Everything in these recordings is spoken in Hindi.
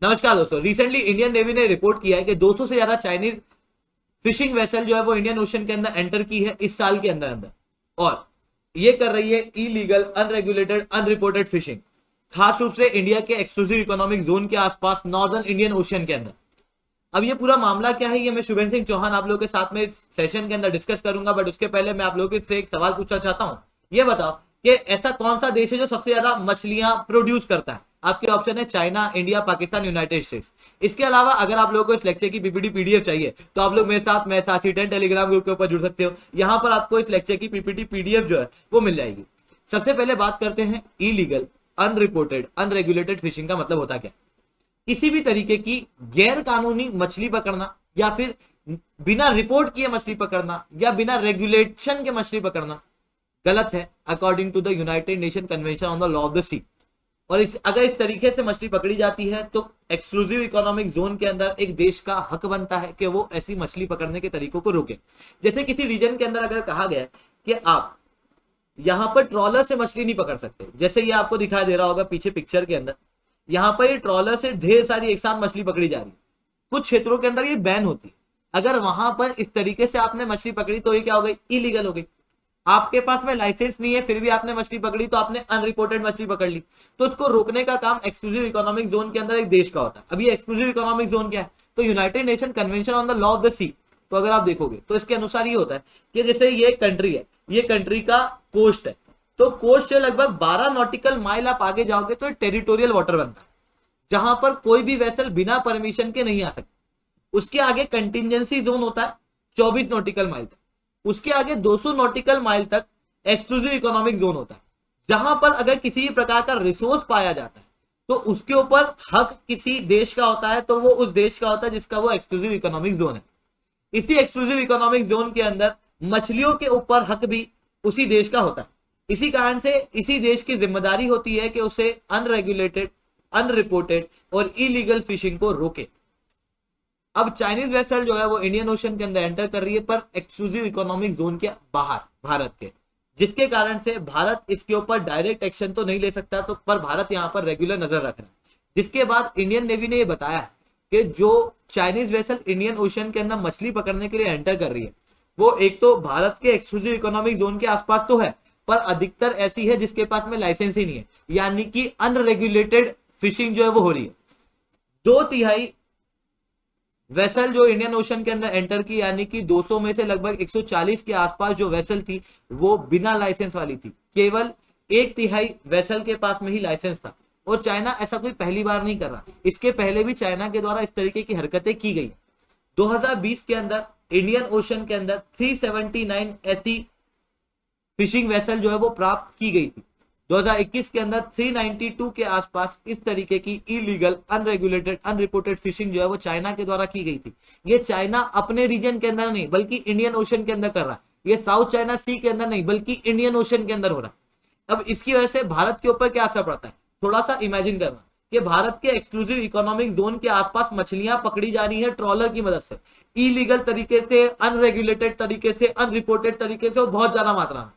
नमस्कार दोस्तों, रिसेंटली इंडियन नेवी ने रिपोर्ट किया है कि 200 से ज्यादा चाइनीज फिशिंग वेसल जो है वो इंडियन ओशन के अंदर एंटर की है इस साल के अंदर अंदर, और ये कर रही है इलीगल, अनरेगुलेटेड, अनरिपोर्टेड फिशिंग, खास रूप से इंडिया के एक्सक्लूसिव इकोनॉमिक जोन के आसपास नॉर्दर्न इंडियन ओशन के अंदर। अब ये पूरा मामला क्या है, ये मैं शुभेंद्र सिंह चौहान आप लोगों के साथ में इस सेशन के अंदर डिस्कस करूंगा, बट उसके पहले मैं आप लोगों से एक सवाल पूछना चाहता हूं। ये बताओ कि ऐसा कौन सा देश है जो सबसे ज्यादा मछलियां प्रोड्यूस करता है? आपके ऑप्शन है China, India, Pakistan, United states. इसके अलावा अगर आप लोगों को इस लेक्चर की पीपीटी पीडीएफ चाहिए तो आप लोग मेरे साथ C10 टेलीग्राम ग्रुप के ऊपर जुड़ सकते हो। यहां पर आपको इस लेक्चर की पीपीटी पीडीएफ जो है वो मिल जाएगी। सबसे पहले बात करते हैं इलीगल, अनरिपोर्टेड, अनरेगुलेटेड फिशिंग का मतलब होता क्या? किसी भी तरीके की गैर कानूनी मछली पकड़ना, या फिर बिना रिपोर्ट किए मछली पकड़ना, या बिना रेगुलेशन के मछली पकड़ना गलत है according to the United Nation Convention on the Law of the Sea. और अगर इस तरीके से मछली पकड़ी जाती है तो एक्सक्लूसिव इकोनॉमिक जोन के अंदर एक देश का हक बनता है कि वो ऐसी मछली पकड़ने के तरीकों को रोके। जैसे किसी रीजन के अंदर अगर कहा गया कि आप यहां पर ट्रॉलर से मछली नहीं पकड़ सकते, जैसे ये आपको दिखाई दे रहा होगा पीछे पिक्चर के अंदर, यहां पर ये ट्रॉलर से ढेर सारी एक साथ मछली पकड़ी जा रही है। कुछ क्षेत्रों के अंदर ये बैन होती है। अगर वहां पर इस तरीके से आपने मछली पकड़ी तो ये क्या हो गई? इलीगल हो गई। आपके पास में लाइसेंस नहीं है फिर भी आपने मछली पकड़ी तो आपने अनरिपोर्टेड मछली पकड़ ली। तो उसको रोकने का काम एक्सक्लूसिव इकोनॉमिक जोन के अंदर एक देश का होता है। अभी एक्सक्लूसिव इकोनॉमिक जोन क्या है? तो United Nation Convention on the Law of the Sea. तो अगर आप देखोगे तो इसके अनुसार ये होता है कि जैसे ये कंट्री है, ये कंट्री का कोस्ट है, तो कोस्ट से लगभग 12 नॉटिकल माइल आप आगे जाओगे तो टेरिटोरियल वाटर बनता है, जहां पर कोई भी वेसल बिना परमिशन के नहीं आ सकती। उसके आगे कंटिजेंसी जोन होता है 24 नॉटिकल माइल तक। उसके आगे 200 नॉटिकल माइल तक एक्सक्लूसिव इकोनॉमिक जोन होता है, जहां पर अगर किसी भी प्रकार का रिसोर्स पाया जाता है तो उसके ऊपर हक किसी देश का होता है, तो वो उस देश का होता है जिसका वो एक्सक्लूसिव इकोनॉमिक जोन है। इसी एक्सक्लूसिव इकोनॉमिक जोन के अंदर मछलियों के ऊपर हक भी उसी देश का होता है। इसी कारण से इसी देश की जिम्मेदारी होती है कि उसे अनरेगुलेटेड, अनरिपोर्टेड और इलीगल फिशिंग को रोके। अब चाइनीज वेसल जो है वो इंडियन ओशन के अंदर एंटर कर रही है, पर एक्सक्लूसिव इकोनॉमिक जोन के बाहर भारत के, जिसके कारण से भारत इसके ऊपर डायरेक्ट एक्शन तो नहीं ले सकता, तो पर भारत यहां पर रेगुलर नजर रख रहा है। जिसके बाद इंडियन नेवी ने यह बताया है कि जो चाइनीज वेसल इंडियन ओशन के अंदर मछली पकड़ने के लिए एंटर कर रही है वो एक तो भारत के एक्सक्लूसिव इकोनॉमिक जोन के आसपास तो है, पर अधिकतर ऐसी है जिसके पास में लाइसेंस ही नहीं है, यानी कि अनरेगुलेटेड फिशिंग जो है वो हो रही है। 2/3 वेसल जो इंडियन ओशन के अंदर एंटर की, यानी कि 200 में से लगभग 140 के आसपास जो वेसल थी वो बिना लाइसेंस वाली थी। केवल 1/3 वेसल के पास में ही लाइसेंस था। और चाइना ऐसा कोई पहली बार नहीं कर रहा, इसके पहले भी चाइना के द्वारा इस तरीके की हरकतें की गई। 2020 के अंदर इंडियन ओशन के अंदर 379 ऐसी फिशिंग वेसल जो है वो प्राप्त की गई थी। 2021 के अंदर 392 के आसपास इस तरीके की इलीगल, अनरेगुलेटेड, अनरिपोर्टेड फिशिंग जो है वो चाइना के द्वारा की गई थी। ये चाइना अपने रीजन के अंदर नहीं बल्कि इंडियन ओशन के अंदर कर रहा है। ये साउथ चाइना सी के अंदर नहीं बल्कि इंडियन ओशन के अंदर हो रहा है। अब इसकी वजह से भारत के ऊपर क्या असर पड़ता है? थोड़ा सा इमेजिन करना कि भारत के एक्सक्लूसिव इकोनॉमिक जोन के आसपास मछलियां पकड़ी जा रही है ट्रॉलर की मदद से, इलीगल तरीके से, अनरेगुलेटेड तरीके से, अनरिपोर्टेड तरीके से और बहुत ज्यादा मात्रा में।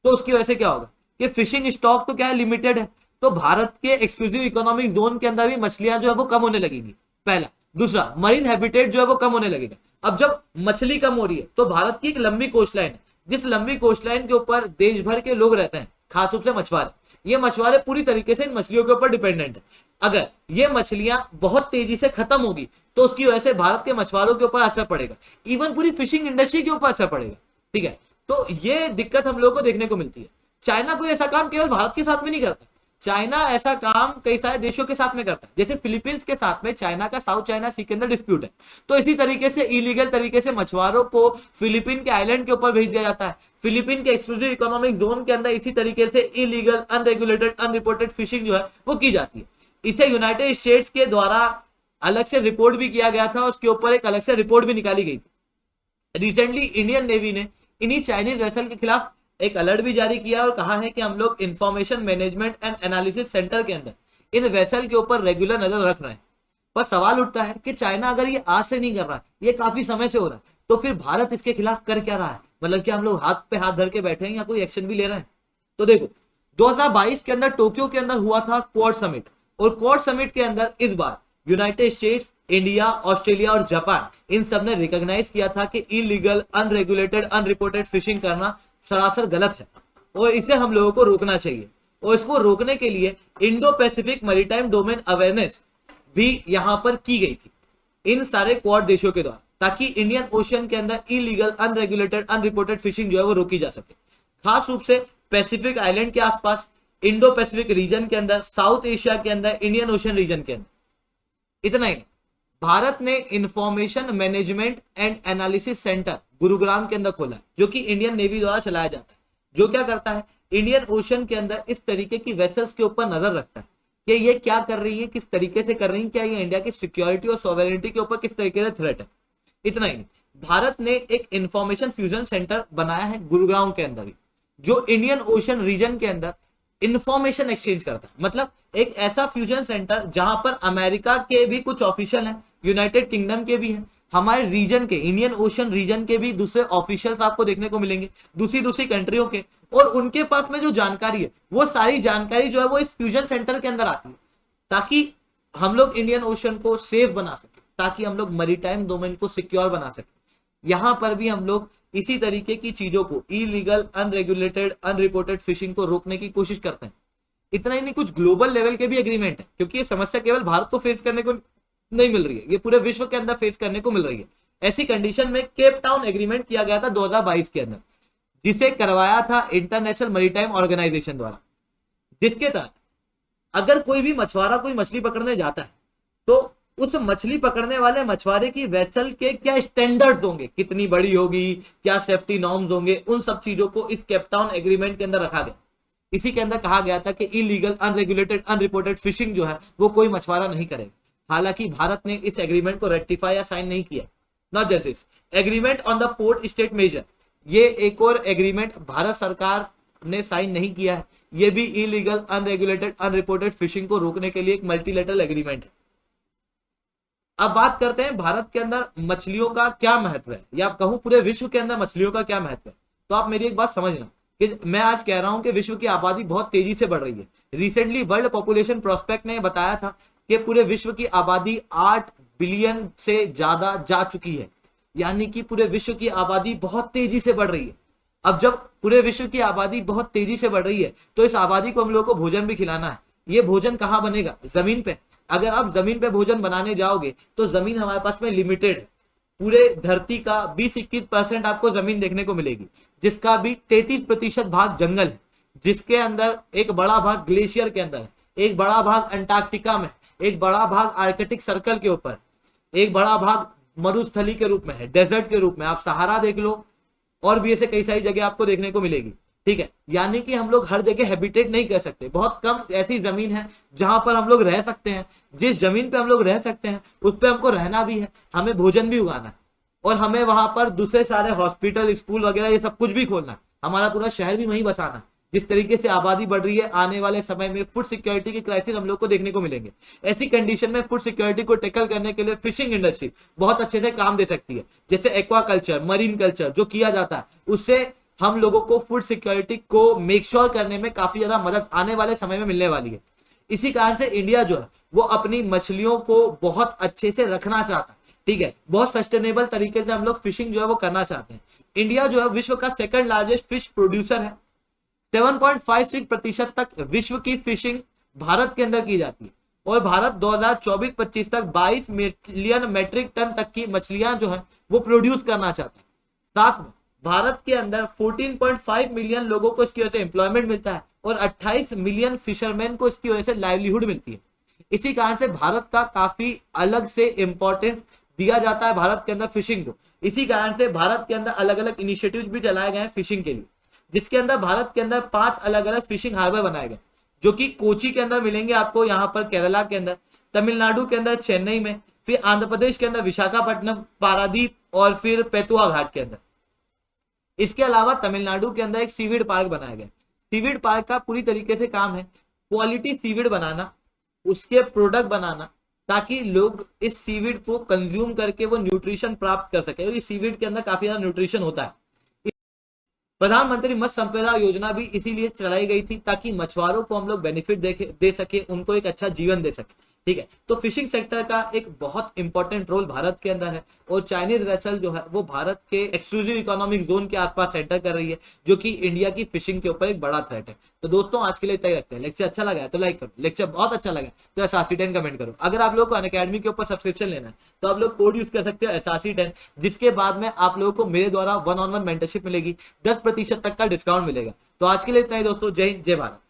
तो उसकी वजह से क्या होगा कि फिशिंग स्टॉक तो क्या है, लिमिटेड है। तो भारत के एक्सक्लूसिव इकोनॉमिक जोन के अंदर भी मछलियां जो है वो कम होने लगेंगी, पहला। दूसरा, मरीन हैबिटेट जो है वो कम होने लगेगा। अब जब मछली कम हो रही है तो भारत की एक लंबी कोस्ट लाइन है, जिस लंबी कोस्ट लाइन के ऊपर देश भर के लोग रहते हैं, खास रूप से मछुआरे। ये मछुआरे पूरी तरीके से इन मछलियों के ऊपर डिपेंडेंट है। अगर ये मछलियां बहुत तेजी से खत्म होगी तो उसकी वजह से भारत के मछुआरों के ऊपर असर पड़ेगा, इवन पूरी फिशिंग इंडस्ट्री के ऊपर असर पड़ेगा। ठीक है, तो ये दिक्कत हम लोगों को देखने को मिलती है। चाइना कोई ऐसा काम केवल भारत के साथ में नहीं करता, चाइना ऐसा काम कई सारे देशों के साथ में करता है। जैसे फिलीपींस के साथ में चाइना का साउथ चाइना सी के अंदर डिस्प्यूट है, तो इसी तरीके से इलीगल तरीके से मछुआरों को फिलीपीन के आइलैंड के ऊपर भेज दिया जाता है। फिलीपीन के एक्सक्लूसिव इकोनॉमिक जोन के अंदर इसी तरीके से इलीगल, अनरेगुलेटेड, अनरिपोर्टेड फिशिंग जो है वो की जाती है। इसे यूनाइटेड स्टेट्स के द्वारा अलग से रिपोर्ट भी किया गया था, उसके ऊपर एक अलग से रिपोर्ट भी निकाली गई थी। रिसेंटली इंडियन नेवी ने इन्हीं चाइनीज वेसल के खिलाफ एक अलर्ट भी जारी किया और कहा है कि हम लोग information management and analysis centre के अंदर इन वेसल के ऊपर रेगुलर नजर रख रहे हैं। पर सवाल उठता है कि चाइना अगर ये आज से नहीं कर रहा है, ये काफी समय से हो रहा है, तो फिर भारत इसके खिलाफ कर क्या रहा है? मतलब कि हम लोग हाथ पे हाथ धर के बैठे हैं या कोई एक्शन भी ले रहे हैं? तो देखो, 2022 के अंदर टोक्यो के अंदर हुआ था क्वाड समिट, और क्वाड समिट के अंदर इस बार यूनाइटेड स्टेट्स, इंडिया, ऑस्ट्रेलिया और जापान, इन सब ने रिकॉग्नाइज किया था कि इलीगल, अनरेगुलेटेड, अनरिपोर्टेड फिशिंग करना सरासर गलत है और इसे हम लोगों को रोकना चाहिए। और इसको रोकने के लिए Indo Pacific maritime domain awareness भी यहां पर की गई थी इन सारे क्वाड देशों के द्वारा, ताकि इंडियन ओशन के अंदर इलीगल, अनरेगुलेटेड, अनरिपोर्टेड फिशिंग जो है वो रोकी जा सके। खास रूप से पैसिफिक आइलैंड के आसपास, इंडो पैसिफिक रीजन के अंदर, साउथ एशिया के अंदर, इंडियन ओशन रीजन के अंदर। इतना ही नहीं, भारत ने information management and analysis centre Gurugram के अंदर खोला है, जो कि इंडियन नेवी द्वारा चलाया जाता है, जो क्या करता है, इंडियन ओशन के अंदर इस तरीके की वेसल्स के ऊपर नजर रखता है कि ये क्या कर रही है, किस तरीके से कर रही है, क्या ये इंडिया की सिक्योरिटी और सॉवरेनिटी के ऊपर किस तरीके से थ्रेट है। इतना ही नहीं, भारत ने एक इंफॉर्मेशन फ्यूजन सेंटर बनाया है गुरुग्राम के अंदर ही, जो इंडियन ओशन रीजन के अंदर इंफॉर्मेशन एक्सचेंज करता है। मतलब एक ऐसा फ्यूजन सेंटर जहां पर अमेरिका के भी कुछ ऑफिशियल हैं, यूनाइटेड किंगडम के भी हैं, हमारे रीजन के, इंडियन ओशन रीजन के भी दूसरे ऑफिशियल्स आपको देखने को मिलेंगे, दूसरी दूसरी कंट्रियों के, और उनके पास में जो जानकारी है वो सारी जानकारी जो है वो इस फ्यूजन सेंटर के अंदर आती है, ताकि हम लोग इंडियन ओशन को सेफ बना सके, ताकि हम लोग मैरीटाइम डोमेन को सिक्योर बना सके। यहां पर भी हम लोग इसी तरीके की चीजों को, इलीगल, अनरेगुलेटेड, अनरिपोर्टेड फिशिंग को रोकने की कोशिश करते हैं। इतना ही नहीं, कुछ ग्लोबल लेवल के भी एग्रीमेंट है, क्योंकि ये समस्या केवल भारत को फेस करने को नहीं मिल रही है, ये पूरे विश्व के अंदर फेस करने को मिल रही है। ऐसी कंडीशन में केप टाउन एग्रीमेंट किया गया था 2022 के अंदर, जिसे करवाया था इंटरनेशनल मैरीटाइम ऑर्गेनाइजेशन द्वारा, जिसके तहत अगर कोई भी मछुआरा कोई मछली पकड़ने जाता है तो उस मछली पकड़ने वाले मछुआरे की वेसल के क्या स्टैंडर्ड्स होंगे, कितनी बड़ी होगी, क्या सेफ्टी नॉर्म्स होंगे, उन सब चीजों को इस केप टाउन एग्रीमेंट के अंदर रखा गया। इसी के अंदर कहा गया था कि इलीगल, अनरेगुलेटेड, अनरिपोर्टेड फिशिंग जो है वो कोई मछुआरा नहीं करेगा। हालांकि भारत ने इस एग्रीमेंट को रेक्टिफाई या साइन नहीं किया। Not just this, agreement on the port state measure, ये एक और एग्रीमेंट भारत सरकार ने साइन नहीं किया है। ये भी इलीगल, अनरेगुलेटेड, अनरिपोर्टेड फिशिंग को रोकने के लिए एक मल्टीलेटरल एग्रीमेंट है। अब बात करते हैं भारत के अंदर मछलियों का क्या महत्व है, या कहूं पूरे विश्व के अंदर मछलियों का क्या महत्व है। तो आप मेरी एक बात समझना कि मैं आज कह रहा हूं कि विश्व की आबादी बहुत तेजी से बढ़ रही है। रिसेंटली वर्ल्ड पॉपुलेशन प्रोस्पेक्ट ने बताया था कि पूरे विश्व की आबादी 8 बिलियन से ज्यादा जा चुकी है, यानी कि पूरे विश्व की आबादी बहुत तेजी से बढ़ रही है। अब जब पूरे विश्व की आबादी बहुत तेजी से बढ़ रही है तो इस आबादी को हम लोगों को भोजन भी खिलाना है। ये भोजन कहाँ बनेगा? जमीन पे। अगर आप जमीन पे भोजन बनाने जाओगे तो जमीन हमारे पास में लिमिटेड है। पूरे धरती का 20-21% आपको जमीन देखने को मिलेगी, जिसका भी 33% भाग जंगल है, जिसके अंदर एक बड़ा भाग ग्लेशियर के अंदर है, एक बड़ा भाग अंटार्कटिका में, एक बड़ा भाग आर्कटिक सर्कल के ऊपर, एक बड़ा भाग मरुस्थली के रूप में है, डेजर्ट के रूप में। आप सहारा देख लो, और भी ऐसे कई सारी जगह आपको देखने को मिलेगी। ठीक है, यानी कि हम लोग हर जगह हैबिटेट नहीं कर सकते। बहुत कम ऐसी जमीन है जहां पर हम लोग रह सकते हैं। जिस जमीन पे हम लोग रह सकते हैं उस पे हमको रहना भी है, हमें भोजन भी उगाना है, और हमें वहां पर दूसरे सारे हॉस्पिटल, स्कूल वगैरह ये सब कुछ भी खोलना है। हमारा पूरा शहर भी वहीं बसाना है। जिस तरीके से आबादी बढ़ रही है, आने वाले समय में फूड सिक्योरिटी की क्राइसिस हम लोग को देखने को मिलेंगे। ऐसी कंडीशन में फूड सिक्योरिटी को टैकल करने के लिए फिशिंग इंडस्ट्री बहुत अच्छे से काम दे सकती है। जैसे एक्वाकल्चर, मरीन कल्चर जो किया जाता है, उससे हम लोगों को फूड सिक्योरिटी को मेक श्योर करने में काफी ज्यादा मदद आने वाले समय में मिलने वाली है। इसी कारण से इंडिया जो है वो अपनी मछलियों को बहुत अच्छे से रखना चाहता है। ठीक है, बहुत सस्टेनेबल तरीके से हम लोग फिशिंग जो है वो करना चाहते हैं। इंडिया जो है विश्व का सेकंड लार्जेस्ट फिश प्रोड्यूसर है। 7.56% तक विश्व की फिशिंग भारत के अंदर की जाती है, और भारत 2024-25 तक 22 मिलियन मेट्रिक टन तक की मछलियां जो है वो प्रोड्यूस करना चाहता है। साथ में भारत के अंदर 14.5 मिलियन लोगों को इसकी वजह से एम्प्लॉयमेंट मिलता है, और 28 मिलियन फिशरमैन को इसकी वजह से लाइवलीहुड मिलती है। इसी कारण से भारत का काफी अलग से इंपॉर्टेंस दिया जाता है भारत के अंदर फिशिंग को। इसी कारण से भारत के अंदर अलग अलग इनिशिएटिव भी चलाए गए हैं फिशिंग के लिए, जिसके अंदर भारत के अंदर 5 अलग अलग फिशिंग हार्बर बनाए गए, जो कि कोची के अंदर मिलेंगे आपको, यहाँ पर केरला के अंदर, तमिलनाडु के अंदर चेन्नई में, फिर आंध्र प्रदेश के अंदर विशाखापट्टनम, पारादीप, और फिर पेतुआ घाट के अंदर। इसके अलावा तमिलनाडु के अंदर एक सीवीड पार्क बनाया गया। सीवीड पार्क का पूरी तरीके से काम है क्वालिटी सीवीड बनाना, उसके प्रोडक्ट बनाना, ताकि लोग इस सीवीड को कंज्यूम करके वो न्यूट्रिशन प्राप्त कर सके, क्योंकि सीवीड के अंदर काफी ज्यादा न्यूट्रिशन होता है। प्रधानमंत्री मत्स्य संपदा योजना भी इसीलिए चलाई गई थी, ताकि मछुआरों को हम लोग बेनिफिट दे सके, उनको एक अच्छा जीवन दे सके। ठीक है। तो फिशिंग सेक्टर का एक बहुत इंपॉर्टेंट रोल भारत के अंदर है और चाइनीज वेसल जो है वो भारत के एक्सक्लूसिव इकोनॉमिक जोन के आसपास एंटर कर रही है, जो कि इंडिया की फिशिंग के ऊपर एक बड़ा थ्रेट है। तो दोस्तों आज के लिए इतना ही रखते हैं। लेक्चर अच्छा लगा है तो लाइक करो, लेक्चर बहुत अच्छा लगा तो SRC10 कमेंट करो। अगर आप लोगों को अनअकैडमी के ऊपर सब्सक्रिप्शन लेना है तो आप लोग कोड यूज कर सकते हो SRC10, जिसके बाद में आप लोगों को मेरे द्वारा 1-on-1 मेंटरशिप मिलेगी, 10% तक का डिस्काउंट मिलेगा। तो आज के लिए इतना ही दोस्तों, जय हिंद जय भारत।